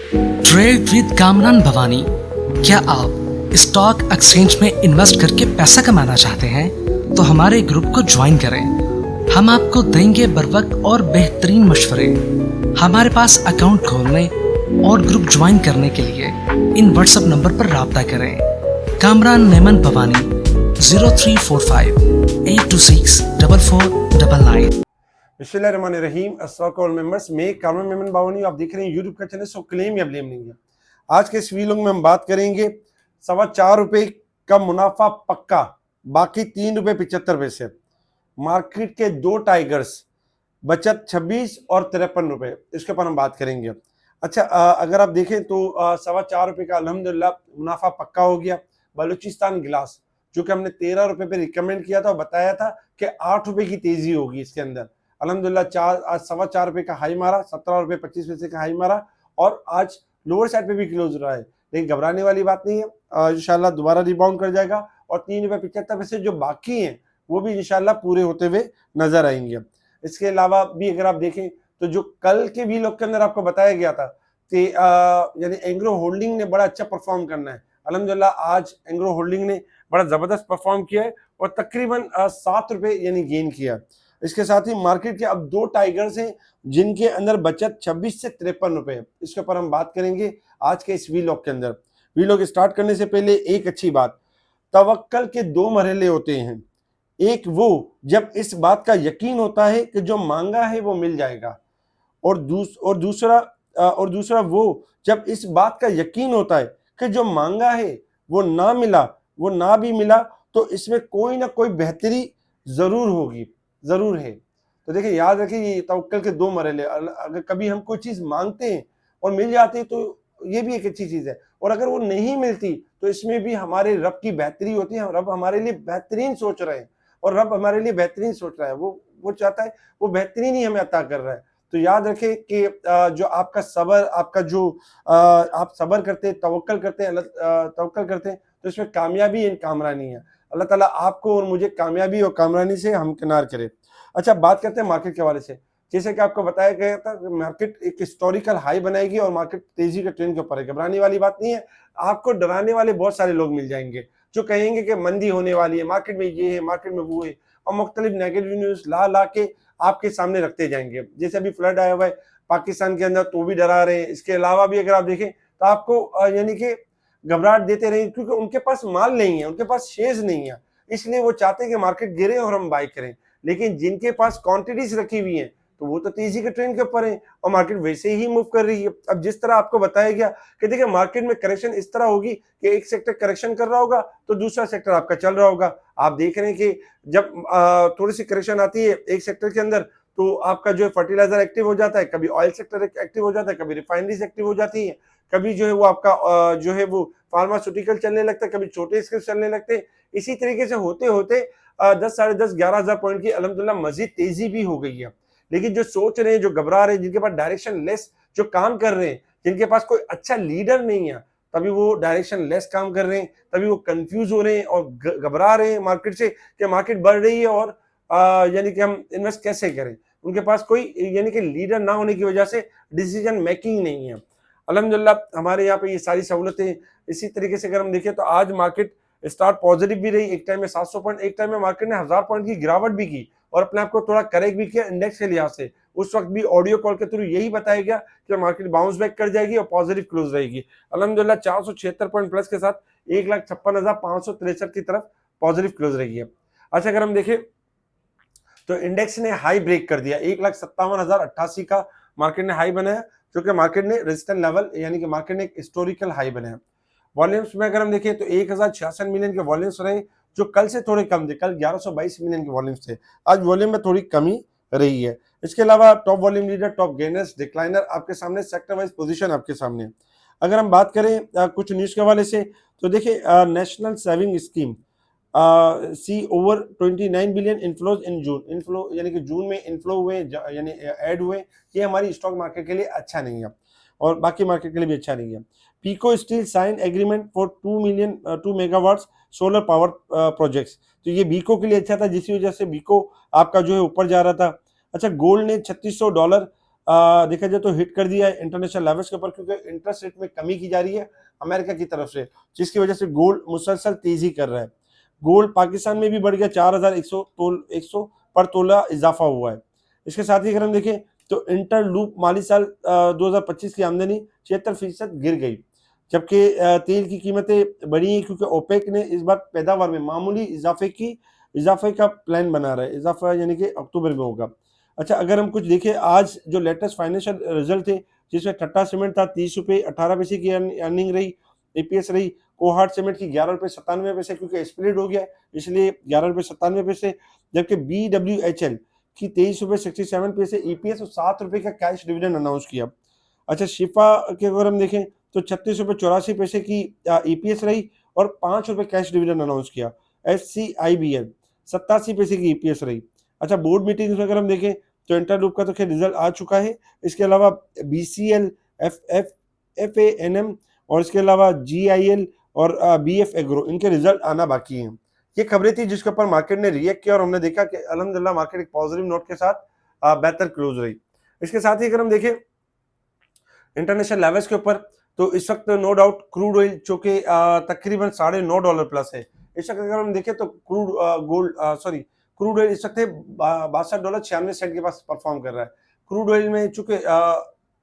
Trade with Kamran Bhavani. क्या आप stock exchange में इन्वेस्ट करके पैसा कमाना चाहते हैं तो हमारे ग्रुप को ज्वाइन करें। हम आपको देंगे बर वक्त और बेहतरीन मशवरे। हमारे पास अकाउंट खोलने और ग्रुप ज्वाइन करने के लिए इन व्हाट्सएप नंबर पर राब्ता करें। कामरान नेमन भवानी 0345-826-4499। बिस्मिल्लाहिर्रहमानिर्रहीम। अस्सलाम वालेकुम मेंबर्स, मैं कामरान मेमन बावनी, आप देख रहे हैं यूट्यूब का चैनल सो क्लेम या ब्लेम नहीं है। आज के इस वीलॉग में हम बात करेंगे 4.25 रुपए का मुनाफा पक्का, बाकी 3 रुपए 75 पैसे। मार्केट के दो टाइगर्स, बचत 26 और 53 रुपए, इसके ऊपर हम बात करेंगे। अच्छा, अगर आप देखें तो 4.25 रुपए का अल्हम्दुलिल्लाह मुनाफा पक्का हो गया। बलूचिस्तान गिलास जो कि हमने 13 रुपए पे रिकमेंड किया था और बताया था कि 8 रुपए की तेजी होगी इसके अंदर। अल्हम्दुलिल्लाह आज 4.25 रुपए का हाई मारा, 17 रुपए 25 पैसे का हाई मारा और आज लोअर साइड पे भी क्लोज रहा है, लेकिन घबराने वाली बात नहीं है। इंशाल्लाह दोबारा रिबाउंड कर जाएगा और 3 रुपए 75 पैसे जो बाकी हैं वो भी इंशाल्लाह पूरे होते हुए नजर आएंगे। इसके अलावा भी अगर आप देखें तो जो कल के वीलॉग के अंदर आपको बताया गया था कि यानी एंग्रो होल्डिंग ने बड़ा अच्छा परफॉर्म करना है। अल्हम्दुलिल्लाह आज एंग्रो होल्डिंग ने बड़ा जबरदस्त परफॉर्म किया है और तकरीबन 7 रुपए यानी गेन किया। इसके साथ ही मार्केट के अब दो टाइगर्स हैं जिनके अंदर बचत 26 से 53 रुपए है। इसके ऊपर हम बात करेंगे आज के इस वीलॉग के अंदर। वीलॉग स्टार्ट करने से पहले एक अच्छी बात, तवक्कल के 2 मरहले होते हैं। एक वो जब इस बात का यकीन होता है कि जो मांगा है वो मिल जाएगा, और दूसरा वो जब इस बात का यकीन होता है कि जो मांगा है वो ना मिला, वो ना भी मिला तो इसमें कोई ना कोई बेहतरी जरूर होगी, जरूर है। तो देखिए, याद रखिए, ये तवक्कल के 2 मरहले। अगर कभी हम कोई चीज मांगते हैं और मिल जाती है तो ये भी एक अच्छी चीज है, और अगर वो नहीं मिलती तो इसमें भी हमारे रब की बेहतरी होती है। रब हमारे लिए बेहतरीन सोच रहे हैं और रब हमारे लिए बेहतरीन सोच रहा है, वो चाहता है, वो बेहतरीन ही हमें अता कर रहा है। तो याद रखें कि जो आपका सबर, आपका जो आप सबर करते हैं, तवक्कल करते हैं, तवक्कल करते हैं, तो इसमें कामयाबी एंड कामरानी है। अल्लाह ताला आपको और मुझे कामयाबी और कामरानी से हमकिनार करे। अच्छा, बात करते हैं मार्केट के हवाले से। जैसे कि आपको बताया गया था कि मार्केट एक हिस्टोरिकल हाई बनाएगी और मार्केट तेजी के ट्रेंड के ऊपर है। घबराने वाली बात नहीं है। आपको डराने वाले बहुत सारे लोग मिल जाएंगे जो कहेंगे कि मंदी होने वाली है, मार्केट में ये है, मार्केट में वो है, और मुख्तलिफ नेगेटिव न्यूज ला के आपके सामने रखते जाएंगे। जैसे अभी फ्लड आया हुआ है पाकिस्तान के अंदर, तो भी डरा रहे हैं। इसके अलावा भी अगर आप देखें तो आपको यानी कि घबराहट देते रहे, क्योंकि उनके पास माल नहीं है, उनके पास शेयर्स नहीं है, इसलिए वो चाहते हैं कि मार्केट गिरे और हम बाई करें। लेकिन जिनके पास क्वांटिटीज रखी हुई हैं तो वो तो तेजी के ट्रेंड के ऊपर है और मार्केट वैसे ही मूव कर रही है। अब जिस तरह आपको बताया गया कि देखिए, मार्केट में करेक्शन इस तरह होगी कि एक सेक्टर करेक्शन कर रहा होगा तो दूसरा सेक्टर आपका चल रहा होगा। आप देख रहे हैं कि जब थोड़ी सी करेक्शन आती है एक सेक्टर के अंदर तो आपका जो है फर्टिलाइजर एक्टिव हो जाता है, कभी ऑयल सेक्टर एक्टिव हो जाता है, कभी रिफाइनरीज एक्टिव हो जाती है, कभी जो है वो आपका जो है वो फार्मास्यूटिकल चलने लगता है, कभी छोटे स्केल चलने लगते हैं। इसी तरीके से होते होते 10, साढ़े 10, 11,000 पॉइंट की अल्हम्दुलिल्लाह मजीद तेजी भी हो गई है। लेकिन जो सोच रहे हैं, जो घबरा रहे हैं, जिनके पास डायरेक्शन लेस जो काम कर रहे हैं, जिनके पास कोई अच्छा लीडर नहीं है, तभी वो डायरेक्शन लेस काम कर रहे हैं, तभी वो कंफ्यूज हो रहे हैं और घबरा रहे हैं मार्केट से कि मार्केट बढ़ रही है और यानी कि हम इन्वेस्ट कैसे करें। उनके पास कोई यानी कि लीडर ना होने की वजह से डिसीजन मेकिंग नहीं है। अल्हम्दुलिल्लाह हमारे यहाँ पे ये सारी सहूलतें। इसी तरीके से अगर हम देखें तो आज मार्केट स्टार्ट पॉजिटिव भी रही। एक टाइम में 700 पॉइंट, एक टाइम में मार्केट ने 1000 पॉइंट की गिरावट भी की और अपने आप को थोड़ा करेक्ट भी किया इंडेक्स के लिहाज से। उस वक्त भी ऑडियो कॉल के थ्रू यही बताया गया कि मार्केट बाउंस बैक कर जाएगी और पॉजिटिव क्लोज रहेगी। अल्हम्दुलिल्लाह 476 पॉइंट प्लस के साथ 1,56,563 की तरफ पॉजिटिव क्लोज रही है। अच्छा, अगर हम देखें तो इंडेक्स ने हाई ब्रेक कर दिया, 1,57,088 का मार्केट ने हाई बनाया, जो कि मार्केट ने रेजिस्टेंस लेवल यानी कि मार्केट ने एक हिस्टोरिकल हाई बनाया। वॉल्यूम्स में अगर हम देखें तो 1066 मिलियन के वॉल्यूम्स रहे, जो कल से थोड़े कम थे। कल 1122 मिलियन के वॉल्यूम्स थे, आज वॉल्यूम में थोड़ी कमी रही है। इसके अलावा top volume leader, top gainers, decliner आपके सामने, सेक्टर वाइज पोजीशन आपके सामने। अगर हम बात करें कुछ न्यूज के हवाले से तो देखिए, नेशनल सेविंग स्कीम सी ओवर 29 बिलियन इनफ्लोज इन जून। इनफ्लो यानी कि जून में इनफ्लो हुए, यानी ऐड हुए। ये हमारी स्टॉक मार्केट के लिए अच्छा नहीं है और बाकी मार्केट के लिए भी अच्छा नहीं है। पीको steel sign agreement for 2 megawatts solar power projects. तो ये बीको के लिए अच्छा था, जिसकी वजह से बीको आपका जो है ऊपर जा रहा था। अच्छा, गोल्ड ने $3600 देखा जाए तो हिट कर दिया है इंटरनेशनल लेवल्स के ऊपर, क्योंकि इंटरेस्ट रेट में कमी की जा रही है अमेरिका की तरफ से, जिसकी वजह से गोल्ड मुसलसल तेजी कर रहा है। गोल्ड पाकिस्तान में भी बढ़ गया, 4100 पर तोला इजाफा हुआ है। इसके साथ ही अगर हम देखें तो इंटर लूप माली साल 2025 की आमदनी 76% गिर गई, जबकि तेल की कीमतें बढ़ी हैं क्योंकि ओपेक ने इस बार पैदावार में मामूली इजाफे का प्लान बना रहा है। इजाफा यानी कि अक्टूबर में होगा। अच्छा, अगर हम कुछ देखें आज जो लेटेस्ट फाइनेंशियल रिजल्ट थे, जिसमें ठट्टा सीमेंट था 30 रुपये 18 पैसे की अर्निंग रही, ईपीएस रही। कोहाट सीमेंट की 11 रुपये 97 पैसे, क्योंकि स्प्लिट हो गया इसलिए 11 रुपये 97 पैसे, जबकि BWHL की 23 रुपये 67 पैसे ईपीएस और 7 रुपये का कैश डिविडेंड अनाउंस किया। अच्छा, शिफा के अगर हम देखें तो 36 रुपये 84 पैसे की ईपीएस रही और 5 रुपये कैश डिविडेंड अनाउंस किया। FCIBL 87 पैसे की ईपीएस रही। अच्छा, बोर्ड मीटिंग में अगर हम देखें तो इंटरलूप का तो खैर रिजल्ट आ चुका है। इसके अलावा BCL, FANM और इसके अलावा GIL और BF एग्रो, इनके रिजल्ट आना बाकी हैं। ये खबरें थी जिसके ऊपर मार्केट ने रिएक्ट किया और हमने देखा कि अल्हम्दुलिल्लाह मार्केट एक पॉजिटिव नोट के साथ बेहतर क्लोज रही। इसके साथ ही अगर हम देखें इंटरनेशनल लेवल्स के ऊपर, तो इस वक्त नो डाउट क्रूड ऑयल जो कि तकरीबन $9.5 प्लस है। इस वक्त अगर हम देखें तो क्रूड ऑयल इस वक्त $62.96 के पास परफॉर्म कर रहा है। क्रूड ऑयल में चूंकि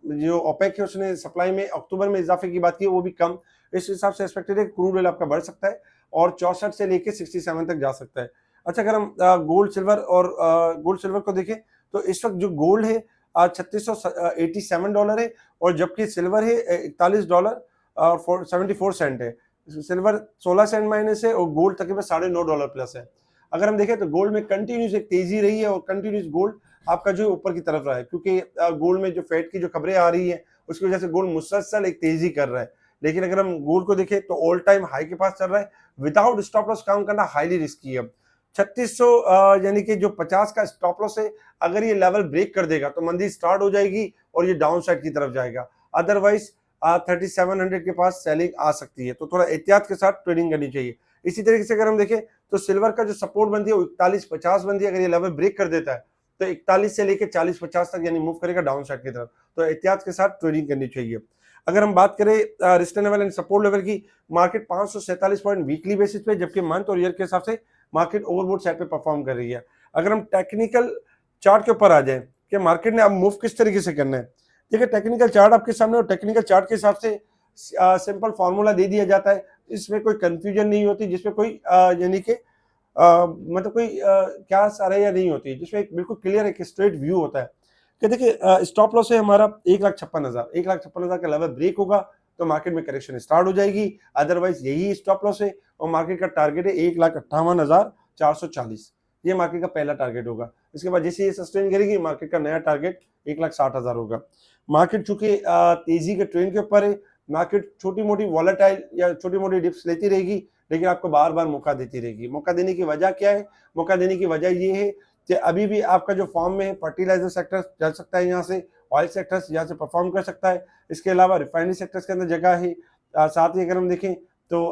जो ओपेक है उसने सप्लाई में अक्टूबर में इजाफे की बात की, वो भी कम, इस हिसाब से एक्सपेक्टेड है क्रूड ऑयल आपका बढ़ सकता है और 64 से लेके 67 तक जा सकता है। अच्छा, अगर हम गोल्ड सिल्वर को देखें तो इस वक्त जो गोल्ड है $3687 है और जबकि सिल्वर है $41 और 74 सेंट है। सिल्वर 16 सेंट माइनस है और गोल्ड तकरीबन $9.5 प्लस है। अगर हम देखें तो गोल्ड में कंटिन्यूस एक तेजी रही है और कंटिन्यूस गोल्ड आपका जो ऊपर की तरफ रहा है, क्योंकि गोल्ड में जो फेड की जो खबरें आ रही है उसकी वजह से गोल्ड मुसलसल एक तेजी कर रहा है। लेकिन अगर हम गोल्ड को देखें तो ऑल टाइम हाई के पास चल रहा है। विदाउट स्टॉप लॉस काम करना हाईली रिस्की है। 3600 यानी कि जो 50 का स्टॉप लॉस है, अगर ये लेवल ब्रेक कर देगा तो मंदी स्टार्ट हो जाएगी और ये डाउन साइड की तरफ जाएगा। अदरवाइज 3700 के पास सेलिंग आ सकती है, तो थोड़ा एहतियात के साथ ट्रेडिंग करनी चाहिए। इसी तरीके से अगर हम देखें तो सिल्वर का जो सपोर्ट बनती है वो 4150 बनती है। अगर ये लेवल ब्रेक कर देता है तो 41 से लेकर 40-50 तक यानी मूव करेगा डाउन साइड की तरफ, तो एहतियात के साथ ट्रेडिंग करनी चाहिए। अगर हम बात करें resistance level and support level की, मार्केट 547 पॉइंट वीकली बेसिस पे, जबकि मंथ और ईयर के हिसाब से मार्केट ओवरबोट साइड पे परफॉर्म कर रही है। अगर हम टेक्निकल चार्ट के ऊपर आ जाए कि मार्केट ने अब मूव किस तरीके से करना है, देखिए टेक्निकल चार्ट आपके सामने और टेक्निकल चार्ट के हिसाब से सिंपल फार्मूला दे दिया जाता है, इसमें कोई कंफ्यूजन नहीं होती, जिसमें कोई यानी कि मतलब कोई क्या सारे या नहीं होती, जिसमें एक बिल्कुल क्लियर एक स्ट्रेट व्यू होता है कि देखिए स्टॉप लॉस है हमारा 1,56,000 का लेवल ब्रेक होगा तो मार्केट में करेक्शन स्टार्ट हो जाएगी। अदरवाइज यही स्टॉप लॉस है और मार्केट का टारगेट है 1,58,440, ये मार्केट का पहला टारगेट होगा। इसके बाद जैसे ये सस्टेन करेगी मार्केट का नया टारगेट 1,60,000 होगा। मार्केट चूंकि तेजी के ट्रेंड के ऊपर है, मार्केट छोटी मोटी वॉलेटाइल या छोटी मोटी डिप्स लेती रहेगी, लेकिन आपको बार बार मौका देती रहेगी। मौका देने की वजह क्या है? मौका देने की वजह ये है कि अभी भी आपका जो फॉर्म में है फर्टिलाइजर सेक्टर चल सकता है, यहाँ से ऑयल सेक्टर्स यहाँ से परफॉर्म कर सकता है। इसके अलावा रिफाइनरी सेक्टर्स के अंदर जगह है। साथ ही अगर हम देखें तो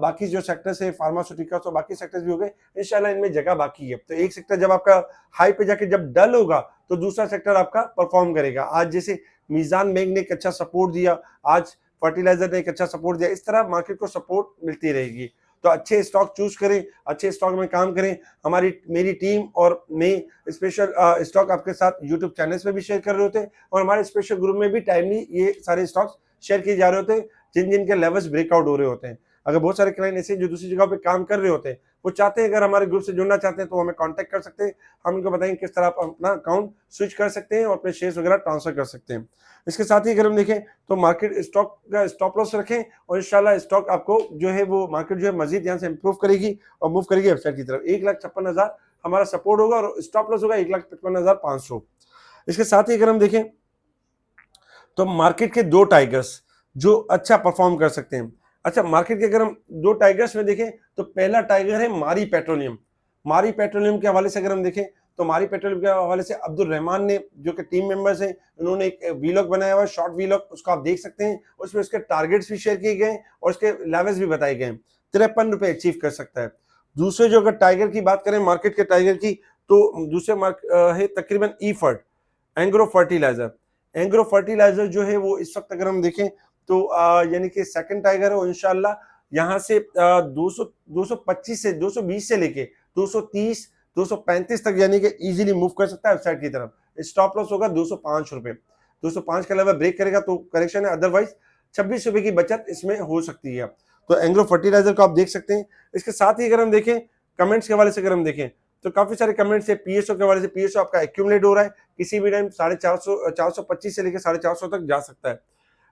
बाकी जो सेक्टर्स है फार्मास्यूटिकल्स और बाकी सेक्टर्स भी हो गए, इंशाल्लाह इनमें जगह बाकी है। तो एक सेक्टर जब आपका हाई पे जाके जब डल होगा तो दूसरा सेक्टर आपका परफॉर्म करेगा। आज जैसे मीजान बैंक ने एक अच्छा सपोर्ट दिया, आज फर्टिलाइजर ने एक अच्छा सपोर्ट दिया, इस तरह मार्केट को सपोर्ट मिलती रहेगी। तो अच्छे स्टॉक चूज करें, अच्छे स्टॉक में काम करें। मेरी टीम और मैं स्पेशल स्टॉक आपके साथ यूट्यूब चैनल्स पे भी शेयर कर रहे होते हैं और हमारे स्पेशल ग्रुप में भी टाइमली ये सारे स्टॉक्स शेयर किए जा रहे होते हैं जिन जिन के लेवल्स ब्रेकआउट हो रहे होते हैं। अगर बहुत सारे क्लाइंट ऐसे जो दूसरी जगह पे काम कर रहे होते हैं, वो चाहते हैं अगर हमारे ग्रुप से जुड़ना चाहते हैं तो हमें कांटेक्ट कर सकते हैं। हम उनको बताएंगे किस तरह आप अपना अकाउंट स्विच कर सकते हैं और अपने शेयर्स वगैरह ट्रांसफर कर सकते हैं। इसके साथ ही अगर हम देखें तो मार्केट स्टॉक का स्टॉप लॉस रखें और इंशाल्लाह स्टॉक आपको जो है वो मार्केट जो है मजीद यहाँ से इंप्रूव करेगी और मूव करेगी अपसाइड की तरफ। 1,56,000 हमारा सपोर्ट होगा और स्टॉप लॉस होगा 1,55,500। इसके साथ ही अगर हम देखें तो मार्केट के दो टाइगर्स जो अच्छा परफॉर्म कर सकते हैं। अच्छा, मार्केट के अगर हम दो टाइगर्स में देखें तो पहला टाइगर है मारी पेट्रोलियम। मारी पेट्रोलियम के हवाले से अगर हम देखें तो मारी पेट्रोलियम के हवाले से अब्दुल रहमान ने जो कि टीम मेंबर्स हैं, उन्होंने एक वीलॉग बनाया हुआ है, शॉर्ट वीलॉग, उसको आप देख सकते हैं। उसमें उसके टारगेट्स भी शेयर किए गए हैं और उसके लेवल्स भी बताए गए हैं। 53 रुपए अचीव कर सकता है। दूसरे जो अगर टाइगर की बात करें मार्केट के टाइगर की, तो दूसरे है तकरीबन ईफर्ट एंग्रो फर्टिलाइजर। एंग्रो फर्टिलाइजर जो है वो इस वक्त अगर हम देखें तो यानी कि सेकंड टाइगर है, और इंशाल्लाह यहाँ से 225 से 220 से लेके 230 235 तक यानी कि इजीली मूव कर सकता है वेबसाइट की तरफ। स्टॉप लॉस होगा 205 रुपए, 205 के लेवल ब्रेक करेगा तो करेक्शन है, अदरवाइज 26 रुपए की बचत इसमें हो सकती है। तो एंग्रो फर्टिलाइजर को आप देख सकते हैं। इसके साथ ही अगर हम देखें कमेंट्स के हवाले से अगर हम देखें तो काफी सारे कमेंट्स है पीएसओ के हवाले से। पीएसओ आपका एक्यूमुलेट हो रहा है, किसी भी टाइम 425 से लेकर 450 तक जा सकता है।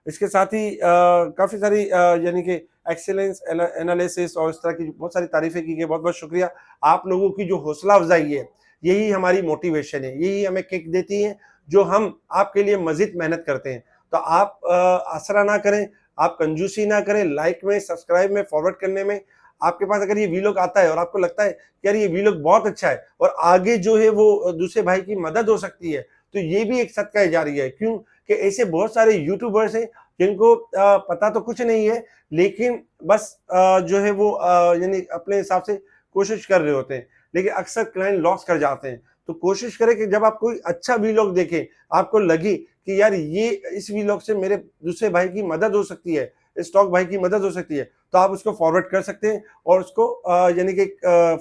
इसके साथ ही काफी सारी यानी कि एक्सीलेंस एनालिसिस और इस तरह की बहुत सारी तारीफें की गई। बहुत बहुत शुक्रिया आप लोगों की जो हौसला अफजाई है, यही हमारी मोटिवेशन है, यही हमें किक देती है जो हम आपके लिए मजीद मेहनत करते हैं। तो आप आसरा ना करें, आप कंजूसी ना करें, लाइक में, सब्सक्राइब में, फॉरवर्ड करने में। आपके पास अगर ये वीलॉग आता है और आपको लगता है कि यार ये वीलॉग बहुत अच्छा है और आगे जो है वो दूसरे भाई की मदद हो सकती है, तो ये भी एक सदका जारी है। क्यों कि ऐसे बहुत सारे यूट्यूबर्स हैं जिनको पता तो कुछ नहीं है, लेकिन बस जो है वो यानी अपने हिसाब से कोशिश कर रहे होते हैं, लेकिन अक्सर क्लाइंट लॉस कर जाते हैं। तो कोशिश करें कि जब आप कोई अच्छा वीलॉग देखें, आपको लगे कि यार ये इस वीलॉग से मेरे दूसरे भाई की मदद हो सकती है, स्टॉक भाई की मदद हो सकती है, तो आप उसको फॉरवर्ड कर सकते हैं और उसको यानी कि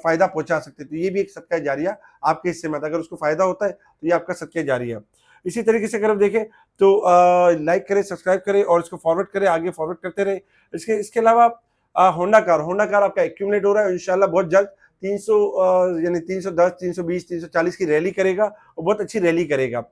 फायदा पहुंचा सकते हैं। तो ये भी एक सदका जारिया आपके हिस्से में, अगर उसको फायदा होता है तो ये आपका सदका जारिया। इसी तरीके से अगर हम देखें तो लाइक करें, सब्सक्राइब करें और इसको फॉरवर्ड करें, आगे फॉरवर्ड करते रहें। इसके अलावा होंडा कार आपका एक्यूमुलेट हो रहा है, इंशाल्लाह बहुत जल्द 300 यानी 310 320 340 की रैली करेगा और बहुत अच्छी रैली करेगा।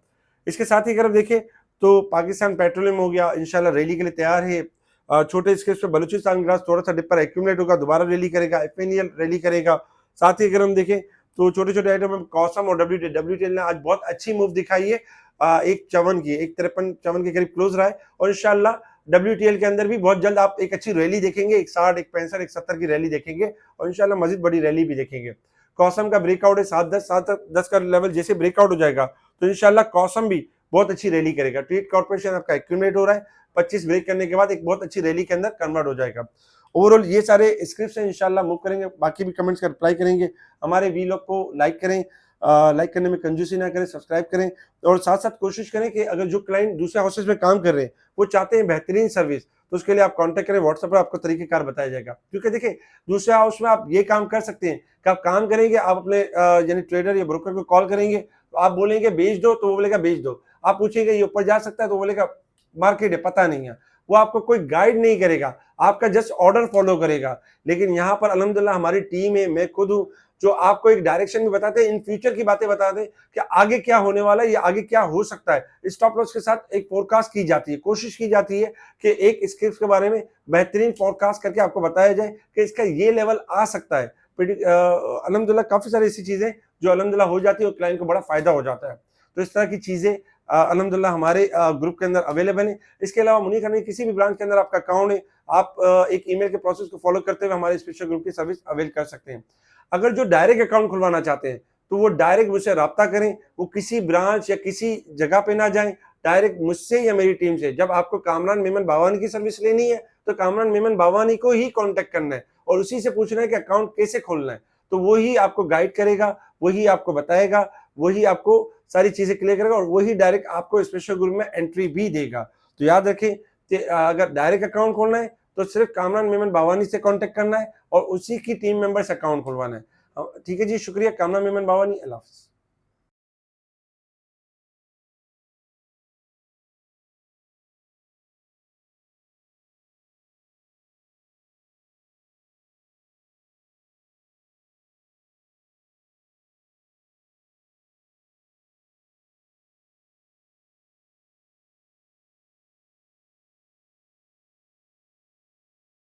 इसके साथ ही अगर हम देखें तो पाकिस्तान पेट्रोलियम हो गया, इंशाल्लाह रैली के लिए तैयार है। छोटे स्केल पे बलूचिस्तान ग्रास थोड़ा सा डिप पर एक्यूमुलेट होगा, दोबारा रैली करेगा, एफएनएल रैली करेगा। साथ ही अगर हम देखें तो छोटे छोटे आइटम में कॉसम और डब्ल्यूटीएल ने आज बहुत अच्छी मूव दिखाई है। 153 की 153 के करीब क्लोज रहा है और इंशाल्लाह डब्ल्यूटीएल के अंदर भी बहुत जल्द आप एक अच्छी रैली देखेंगे, 160 165 170 की रैली देखेंगे और इंशाल्लाह मजीद बड़ी रैली भी देखेंगे। कॉसम का ब्रेकआउट है 710 का लेवल जैसे ब्रेकआउट हो जाएगा तो इंशाल्लाह कॉसम भी बहुत अच्छी रैली करेगा। ट्रेड कॉर्पोरेशन आपका एक्यूमुलेट हो रहा है, 25 ब्रेक करने के बाद एक बहुत अच्छी रैली के अंदर कन्वर्ट हो जाएगा। ओवरऑल ये सारे स्क्रिप्ट्स हैं, इंशाल्लाह मूव करेंगे, बाकी भी कमेंट्स का रिप्लाई करेंगे। हमारे वीलॉग को लाइक करें, लाइक करने में कंजूसी ना करें, सब्सक्राइब करें और साथ साथ कोशिश करें कि अगर जो क्लाइंट दूसरे हाउसेज में काम कर रहे हैं वो चाहते हैं बेहतरीन सर्विस, तो उसके लिए आप कांटेक्ट करें, व्हाट्सएप पर आपको तरीकेकार बताया जाएगा। क्योंकि देखिए दूसरे हाउस में आप ये काम कर सकते हैं कि आप काम करेंगे, आप अपने यानी ट्रेडर या ब्रोकर को कॉल करेंगे, तो आप बोलेंगे बेच दो तो वो बोलेगा बेच दो, आप पूछेंगे ये ऊपर जा सकता है तो बोलेगा मार्केट है पता नहीं है, वो आपको कोई गाइड नहीं करेगा, आपका जस्ट ऑर्डर फॉलो करेगा। लेकिन यहाँ पर अल्हम्दुलिल्लाह हमारी टीम है, मैं खुद हूँ जो आपको एक डायरेक्शन भी बताते हैं, इन फ्यूचर की बातें बताते हैं कि आगे क्या होने वाला है या आगे क्या हो सकता है। स्टॉप लॉस के साथ एक फोरकास्ट की जाती है, कोशिश की जाती है कि एक स्क्रिप्ट के बारे में बेहतरीन फोरकास्ट करके आपको बताया जाए कि इसका ये लेवल आ सकता है। अल्हम्दुलिल्लाह काफी सारी ऐसी चीजें जो अल्हम्दुलिल्लाह हो जाती है और क्लाइंट को बड़ा फायदा हो जाता है। तो इस तरह की चीजें अल्हम्दुलिल्लाह हमारे ग्रुप के अंदर अवेलेबल है। इसके अलावा मुनीर खान किसी भी ब्रांच के अंदर आपका अकाउंट है, आप एक ईमेल के प्रोसेस को फॉलो करते हुए हमारे स्पेशल ग्रुप की सर्विस अवेल कर सकते हैं। अगर जो डायरेक्ट अकाउंट खुलवाना चाहते हैं तो वो डायरेक्ट मुझसे रब्ता करें, वो किसी ब्रांच या किसी जगह पे ना जाएं, डायरेक्ट मुझसे या मेरी टीम से। जब आपको कामरान मेमन बावानी की सर्विस लेनी है तो कामरान मेमन बावानी को ही कांटेक्ट करना है और उसी से पूछना है कि अकाउंट कैसे खोलना है, तो वही आपको गाइड करेगा, वही आपको बताएगा, वही आपको सारी चीजें क्लियर करेगा और वही डायरेक्ट आपको स्पेशल ग्रुप में एंट्री भी देगा। तो याद रखें कि अगर डायरेक्ट अकाउंट खोलना है तो सिर्फ कामरान मेमन बावानी से कांटेक्ट करना है और उसी की टीम मेंबर से अकाउंट खुलवाना है। ठीक है जी, शुक्रिया। कामरान मेमन बावानी, अल्लाह हाफ़िज़।